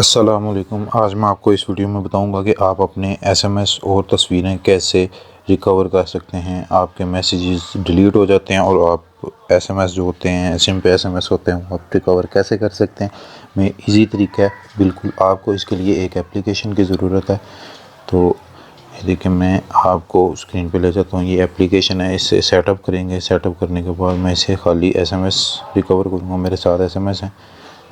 अस्सलामुअलैकुम। आज मैं आपको इस वीडियो में बताऊंगा कि आप अपने एसएमएस और तस्वीरें कैसे रिकवर कर सकते हैं। आपके मैसेजेस डिलीट हो जाते हैं और आप एसएमएस जो होते हैं, सिम पे एसएमएस होते हैं, वो आप रिकवर कैसे कर सकते हैं। मैं इजी तरीका है बिल्कुल। आपको इसके लिए एक एप्लीकेशन की ज़रूरत है। तो ये देखिए, मैं आपको स्क्रीन पे ले जाता हूँ। ये एप्लीकेशन है, इससे सेटअप करेंगे। सेटअप करने के बाद मैं इसे खाली एसएमएस रिकवर करूँगा। मेरे साथ एसएमएस हैं।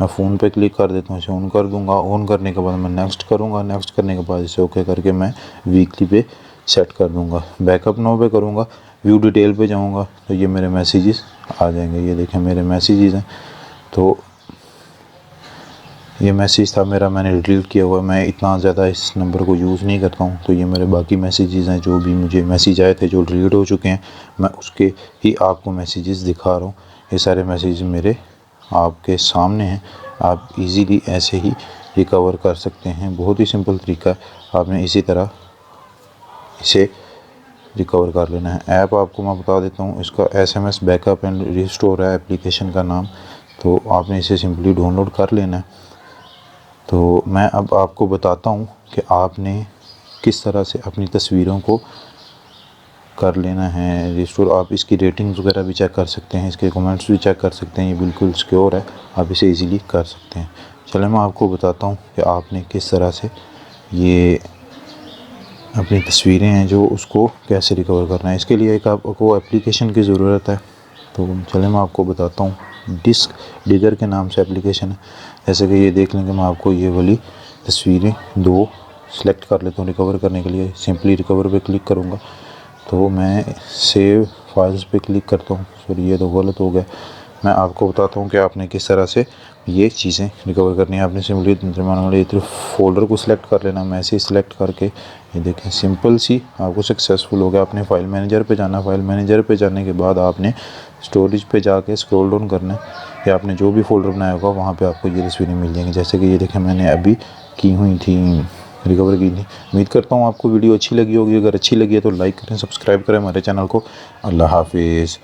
मैं फ़ोन पे क्लिक कर देता हूँ, इसे ऑन कर दूँगा। ऑन करने के बाद मैं नेक्स्ट करूँगा। नेक्स्ट करने के बाद इसे ओके करके मैं वीकली पे सेट कर दूँगा। बैकअप नो पे करूँगा, व्यू डिटेल पे जाऊँगा तो ये मेरे मैसेजेस आ जाएंगे। ये देखें मेरे मैसेजेस हैं। तो ये मैसेज था मेरा, मैंने डिलीट किया हुआ। मैं इतना ज़्यादा इस नंबर को यूज़ नहीं करता हूँ। तो ये मेरे बाकी मैसेजेस हैं, जो भी मुझे मैसेज आए थे जो डिलीट हो चुके हैं, मैं उसके ही आपको मैसेजेस दिखा रहा हूँ। ये सारे मैसेज मेरे आपके सामने हैं। आप इजीली ऐसे ही रिकवर कर सकते हैं। बहुत ही सिंपल तरीका है। आपने इसी तरह इसे रिकवर कर लेना है। ऐप आपको मैं बता देता हूँ, इसका एसएमएस बैकअप एंड रिस्टोर है एप्लीकेशन का नाम। तो आपने इसे सिंपली डाउनलोड कर लेना है। तो मैं अब आपको बताता हूँ कि आपने किस तरह से अपनी तस्वीरों को कर लेना है रिस्टोर। आप इसकी रेटिंग्स वगैरह भी चेक कर सकते हैं, इसके कमेंट्स भी चेक कर सकते हैं। ये बिल्कुल सिक्योर है, आप इसे इजीली कर सकते हैं। चलिए मैं आपको बताता हूँ कि आपने किस तरह से ये अपनी तस्वीरें हैं जो उसको कैसे रिकवर करना है। इसके लिए एक आपको एप्लीकेशन की ज़रूरत है। तो चलिए मैं आपको बताता हूँ। डिस्क डिगर के नाम से एप्लीकेशन है। जैसे कि ये देख लेंगे, मैं आपको ये वाली तस्वीरें दो सेलेक्ट कर लेता हूँ रिकवर करने के लिए। सिंपली रिकवर पे क्लिक करूँगा तो मैं सेव फाइल्स पे क्लिक करता हूँ। सॉरी, ये तो गलत हो गया। मैं आपको बताता हूँ कि आपने किस तरह से ये चीज़ें रिकवर करनी है। आपने सिंपली ये फ़ोल्डर को सिलेक्ट कर लेना। मैं ऐसे ही सिलेक्ट करके ये देखें, सिंपल सी आपको सक्सेसफुल हो गया। आपने फ़ाइल मैनेजर पे जाना। फ़ाइल मैनेजर पे जाने के बाद आपने स्टोरेज पे जाके स्क्रॉल डाउन करना है, या आपने जो भी फ़ोल्डर बनाया होगा वहाँ पे आपको ये तस्वीरें मिल जाएंगी। जैसे कि ये देखें, मैंने अभी की हुई थी, रिकवर की थी। उम्मीद करता हूँ आपको वीडियो अच्छी लगी होगी। अगर अच्छी लगी है तो लाइक करें, सब्सक्राइब करें हमारे चैनल को। अल्लाह हाफिज़।